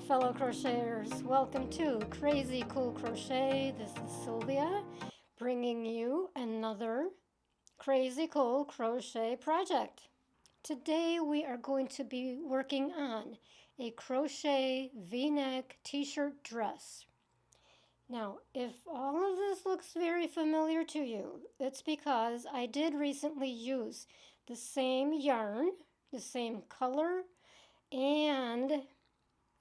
fellow crocheters. Welcome to Crazy Cool Crochet. This is Sylvia bringing you another crazy cool crochet project. Today we are going to be working on a crochet v-neck t-shirt dress. Now, if all of this looks very familiar to you, it's because I did recently use the same yarn, the same color, and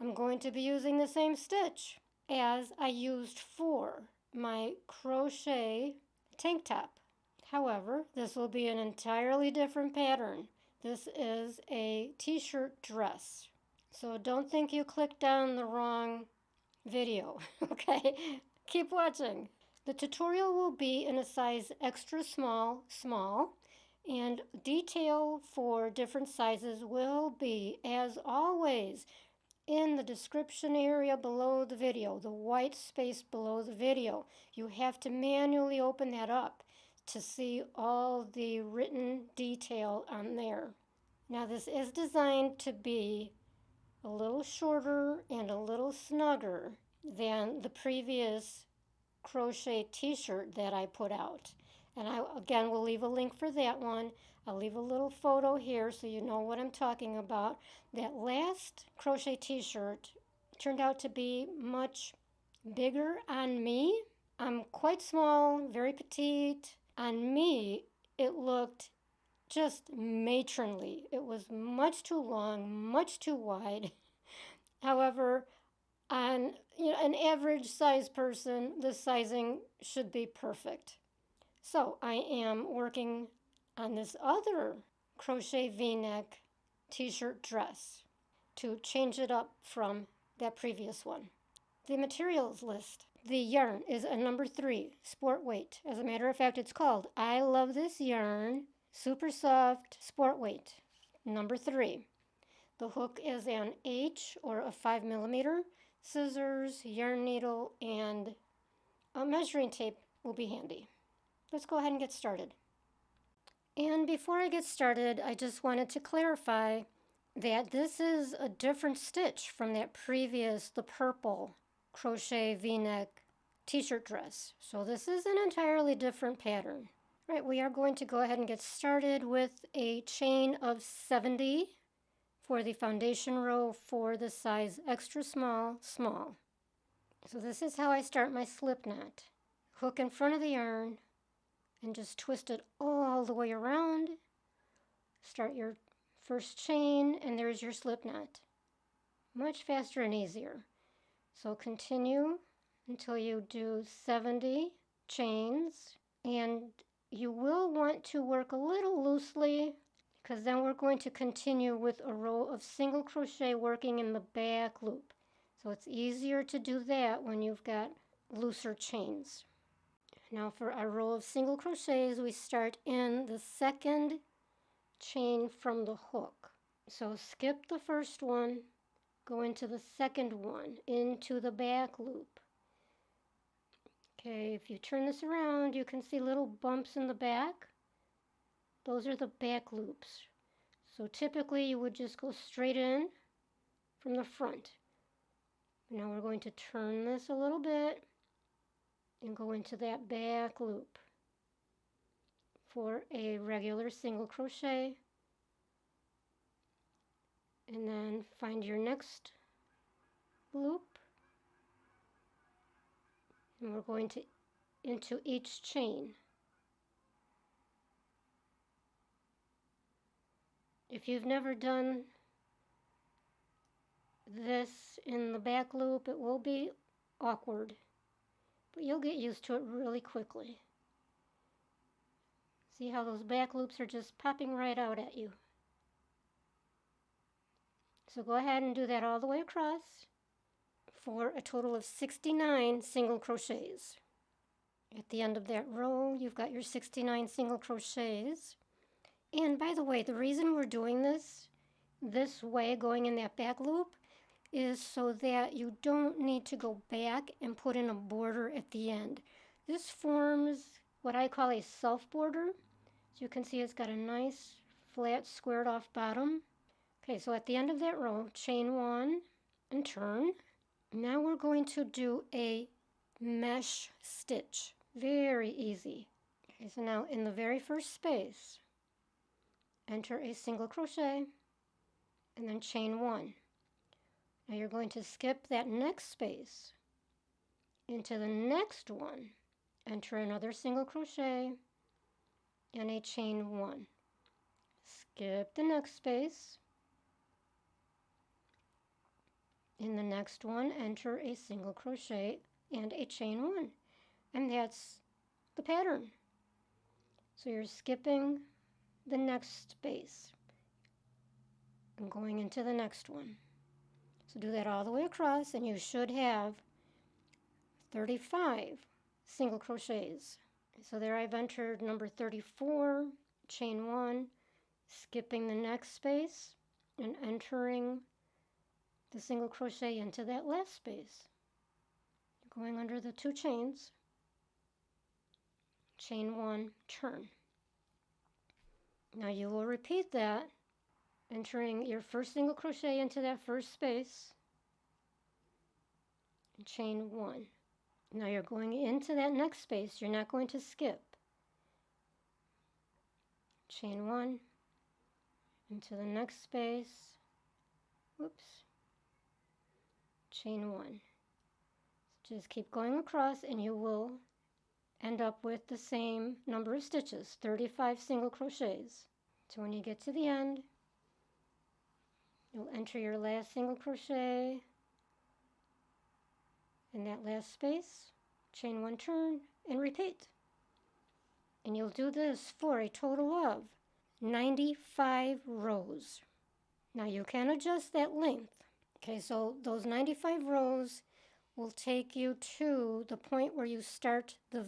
I'm going to be using the same stitch as I used for my crochet tank top. However, this will be an entirely different pattern. This is a t-shirt dress. So don't think you clicked on the wrong video, okay? Keep watching. The tutorial will be in a size extra small, small, and detail for different sizes will be, as always, in the description area below the video, the white space below the video. You have to manually open that up to see all the written detail on there. Now this is designed to be a little shorter and a little snugger than the previous crochet t-shirt that I put out. And I, again, will leave a link for that one. I'll leave a little photo here so you know what I'm talking about. That last crochet t-shirt turned out to be much bigger on me. I'm quite small, very petite. On me, it looked just matronly. It was much too long, much too wide. However, on an average size person, the sizing should be perfect. So I am working on this other crochet v-neck t-shirt dress to change it up from that previous one. The materials list. The yarn is a number 3 sport weight. As a matter of fact, it's called I Love This Yarn Super Soft Sport Weight, number 3. The hook is an H or a 5mm. Scissors, yarn needle, and a measuring tape will be handy. Let's go ahead and get started. And before I get started, I just wanted to clarify that this is a different stitch from that previous, the purple crochet v-neck t-shirt dress. So this is an entirely different pattern. All right, we are going to go ahead and get started with a chain of 70 for the foundation row for the size extra small, small. So this is how I start my slip knot. Hook in front of the yarn and just twist it all the way around. Start your first chain and there's your slip knot. Much faster and easier. So continue until you do 70 chains, and you will want to work a little loosely because then we're going to continue with a row of single crochet working in the back loop. So it's easier to do that when you've got looser chains. Now for our row of single crochets, we start in the second chain from the hook. So skip the first one, go into the second one, into the back loop. Okay, if you turn this around, you can see little bumps in the back. Those are the back loops. So typically you would just go straight in from the front. Now we're going to turn this a little bit and go into that back loop for a regular single crochet. And then find your next loop. And we're going to into each chain. If you've never done this in the back loop, it will be awkward, but you'll get used to it really quickly. See how those back loops are just popping right out at you. So go ahead and do that all the way across for a total of 69 single crochets. At the end of that row, you've got your 69 single crochets. And by the way, the reason we're doing this way, going in that back loop, is so that you don't need to go back and put in a border at the end. This forms what I call a self border. So you can see it's got a nice flat squared off bottom. Okay, so at the end of that row, chain 1, and turn. Now we're going to do a mesh stitch. Very easy. Okay, so now in the very first space, enter a single crochet and then chain 1. Now you're going to skip that next space into the next one, enter another single crochet and a chain 1. Skip the next space. In the next one, enter a single crochet and a chain 1. And that's the pattern. So you're skipping the next space and going into the next one. So do that all the way across and you should have 35 single crochets. So there I've entered number 34, chain 1, skipping the next space and entering the single crochet into that last space. Going under the 2 chains, chain 1, turn. Now you will repeat that, entering your first single crochet into that first space, and chain 1. Now you're going into that next space, you're not going to skip. Chain 1, into the next space, whoops, chain 1. So just keep going across and you will end up with the same number of stitches, 35 single crochets. So when you get to the end, you'll enter your last single crochet in that last space, chain 1, turn, and repeat. And you'll do this for a total of 95 rows. Now you can adjust that length. Okay, so those 95 rows will take you to the point where you start the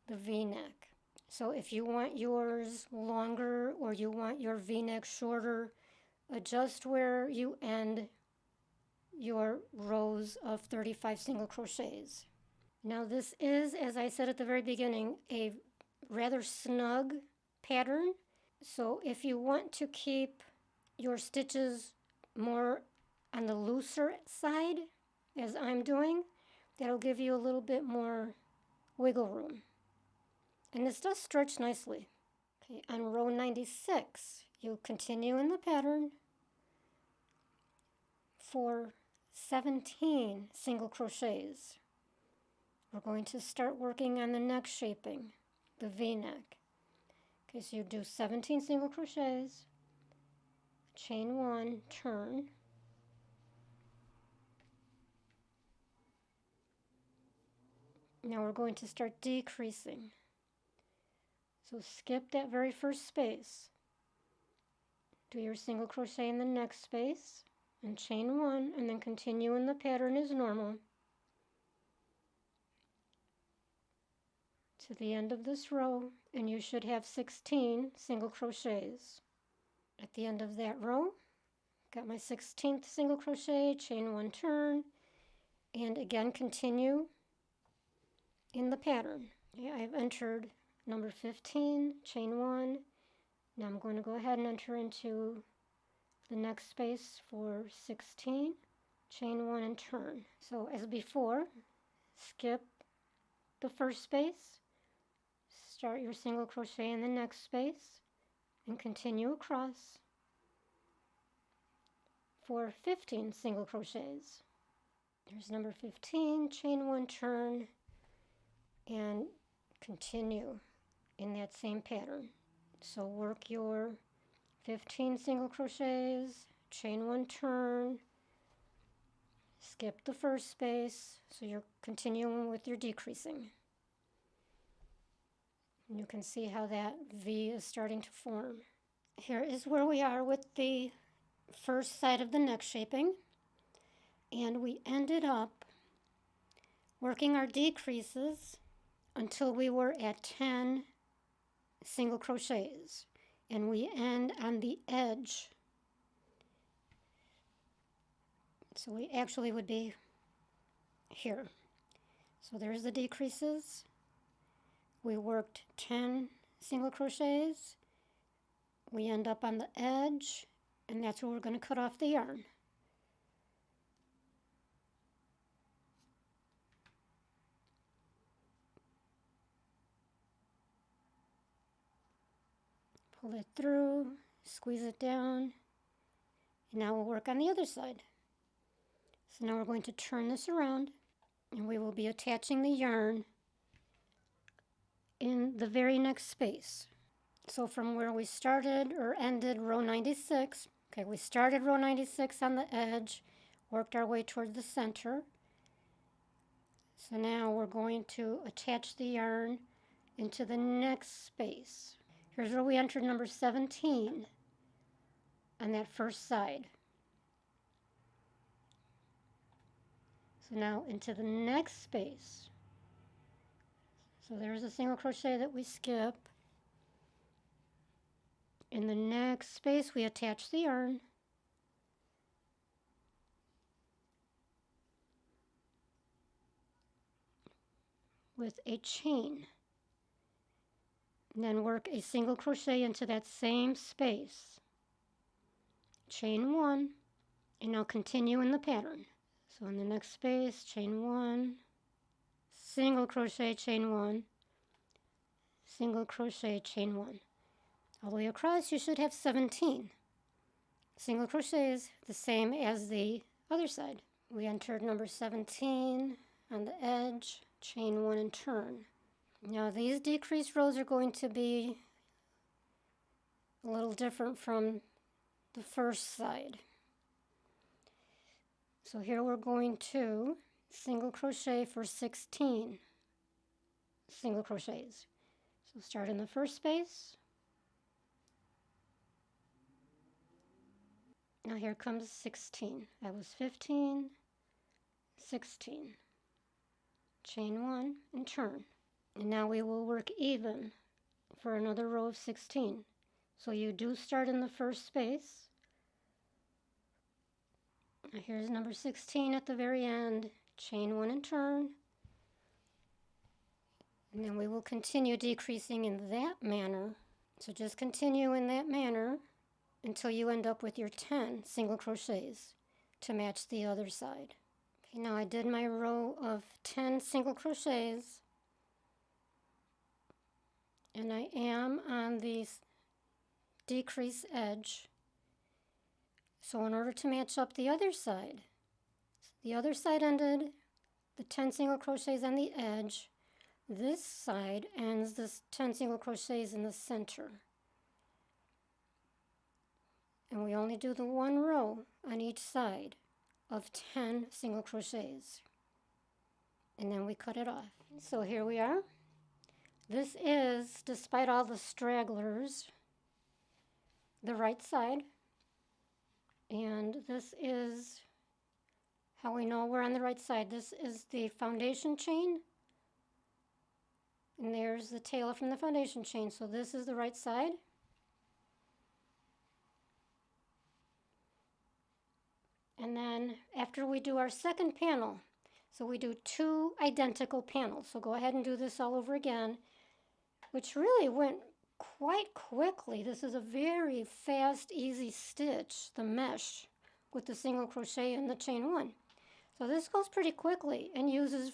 V-neck. So if you want yours longer or you want your V-neck shorter, adjust where you end your rows of 35 single crochets. Now this is, as I said at the very beginning, a rather snug pattern. So if you want to keep your stitches more on the looser side, as I'm doing, that'll give you a little bit more wiggle room. And this does stretch nicely. Okay, on row 96, you continue in the pattern for 17 single crochets. We're going to start working on the neck shaping, the V-neck. Okay, so you do 17 single crochets, chain 1, turn, now we're going to start decreasing. So skip that very first space. Do your single crochet in the next space and chain 1 and then continue in the pattern as normal to the end of this row, and you should have 16 single crochets. At the end of that row, got my 16th single crochet, chain 1, turn, and again continue in the pattern. Okay, I've entered number 15, chain 1. Now I'm going to go ahead and enter into the next space for 16, chain 1 and turn. So as before, skip the first space, start your single crochet in the next space, and continue across for 15 single crochets. There's number 15, chain 1, turn, and continue in that same pattern. So work your 15 single crochets, chain 1, turn, skip the first space, so you're continuing with your decreasing. And you can see how that V is starting to form. Here is where we are with the first side of the neck shaping, and we ended up working our decreases until we were at 10 single crochets, and we end on the edge. So we actually would be here. So there's the decreases. We worked 10 single crochets. We end up on the edge, and that's where we're going to cut off the yarn. Pull it through, squeeze it down, and now we'll work on the other side. So now we're going to turn this around, and we will be attaching the yarn in the very next space. So from where we started or ended row 96, okay, we started row 96 on the edge, worked our way toward the center. So now we're going to attach the yarn into the next space. Here's where we entered number 17 on that first side. So now into the next space. So there's a single crochet that we skip. In the next space, we attach the yarn. With a chain. And then work a single crochet into that same space. Chain one, and now continue in the pattern. So in the next space, chain one, single crochet, chain one, single crochet, chain one. All the way across, you should have 17 single crochets, the same as the other side. We entered number 17 on the edge, chain one and turn. Now these decreased rows are going to be a little different from the first side. So here we're going to single crochet for 16 single crochets. So start in the first space. Now here comes 16. That was 15, 16. Chain one and turn. And now we will work even for another row of 16. So you do start in the first space. Now here's number 16 at the very end. Chain one and turn. And then we will continue decreasing in that manner. So just continue in that manner until you end up with your 10 single crochets to match the other side. Okay, now I did my row of 10 single crochets, and I am on the decrease edge. So in order to match up the other side ended the 10 single crochets on the edge. This side ends the 10 single crochets in the center. And we only do the one row on each side of 10 single crochets. And then we cut it off. So here we are. This is, despite all the stragglers, the right side. And this is how we know we're on the right side. This is the foundation chain. And there's the tail from the foundation chain. So this is the right side. And then after we do our second panel, so we do 2 identical panels. So go ahead and do this all over again, which really went quite quickly. This is a very fast, easy stitch, the mesh with the single crochet and the chain one. So this goes pretty quickly and uses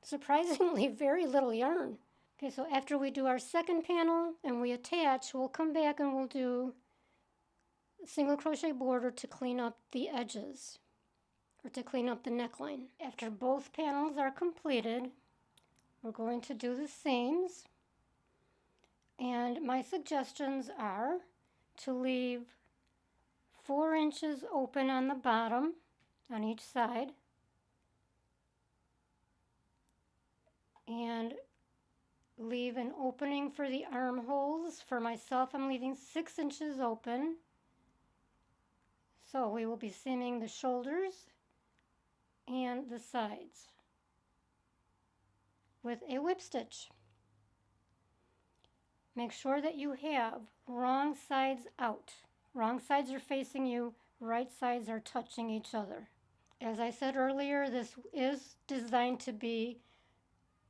surprisingly very little yarn. Okay, so after we do our second panel and we attach, we'll come back and we'll do single crochet border to clean up the edges or to clean up the neckline. After both panels are completed, we're going to do the seams, and my suggestions are to leave 4 inches open on the bottom on each side, and leave an opening for the armholes. For myself, I'm leaving 6 inches open. So we will be seaming the shoulders and the sides with a whip stitch. Make sure that you have wrong sides out. Wrong sides are facing you, right sides are touching each other. As I said earlier, this is designed to be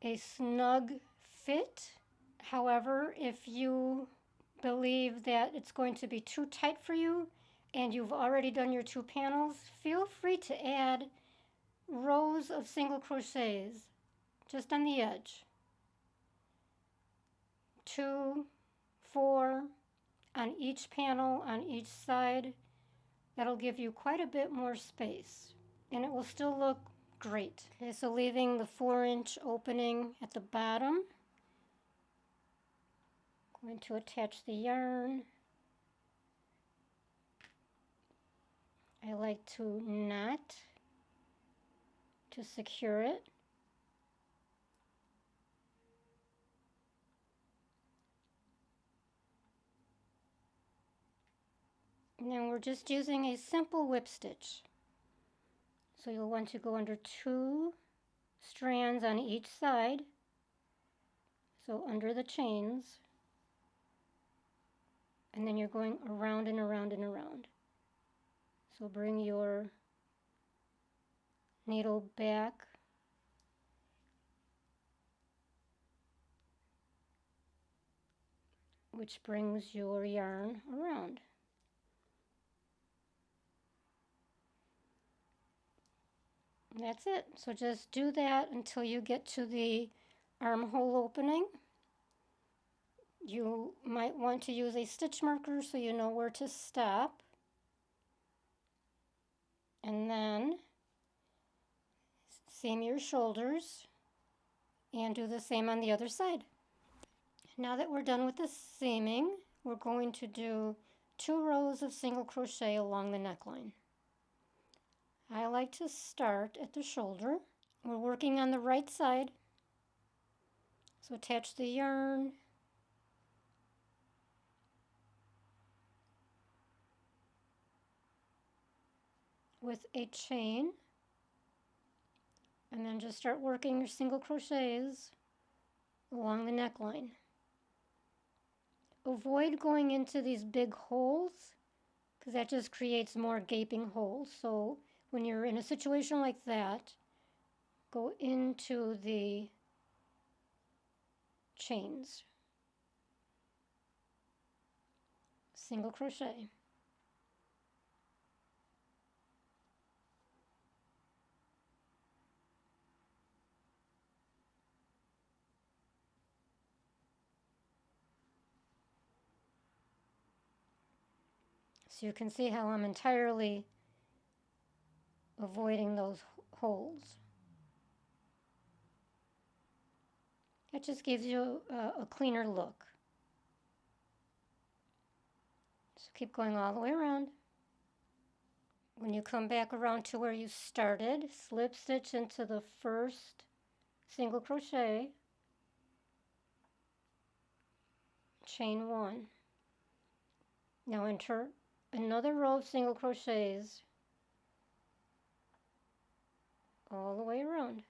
a snug fit. However, if you believe that it's going to be too tight for you, and you've already done your 2 panels, feel free to add rows of single crochets just on the edge. 2, 4, on each panel on each side. That'll give you quite a bit more space, and it will still look great. Okay, so leaving the 4-inch opening at the bottom, going to attach the yarn. I like to knot to secure it. Now we're just using a simple whip stitch. So you'll want to go under 2 strands on each side, so under the chains, and then you're going around and around and around. So bring your needle back which brings your yarn around. And that's it. So just do that until you get to the armhole opening. You might want to use a stitch marker so you know where to stop. And then seam your shoulders and do the same on the other side. Now that we're done with the seaming, we're going to do 2 rows of single crochet along the neckline. I like to start at the shoulder. We're working on the right side. So attach the yarn. With a chain. And then just start working your single crochets along the neckline. Avoid going into these big holes because that just creates more gaping holes. So when you're in a situation like that, go into the chains. Single crochet. So you can see how I'm entirely avoiding those holes. It just gives you a cleaner look. So keep going all the way around. When you come back around to where you started, slip stitch into the first single crochet, chain 1. Now enter another row of single crochets all the way around.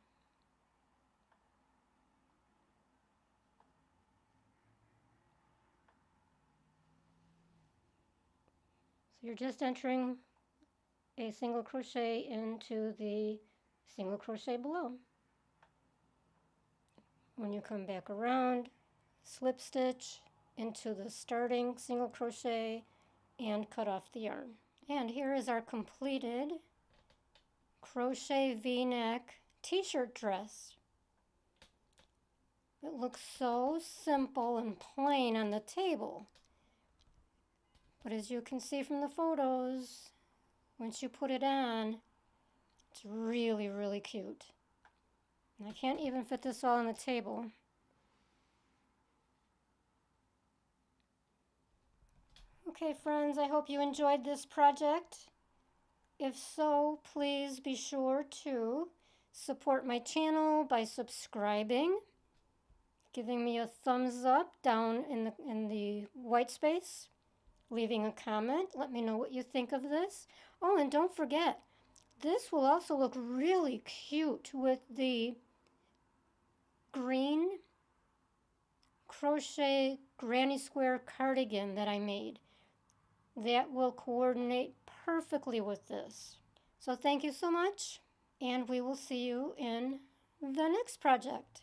So you're just entering a single crochet into the single crochet below. When you come back around, slip stitch into the starting single crochet and cut off the yarn. And here is our completed crochet V-neck t-shirt dress. It looks so simple and plain on the table. But as you can see from the photos, once you put it on, it's really, really cute. And I can't even fit this all on the table. Okay, friends, I hope you enjoyed this project. If so, please be sure to support my channel by subscribing, giving me a thumbs up down in the white space, leaving a comment. Let me know what you think of this. Oh, and don't forget, this will also look really cute with the green crochet granny square cardigan that I made. That will coordinate perfectly with this. So thank you so much, and we will see you in the next project.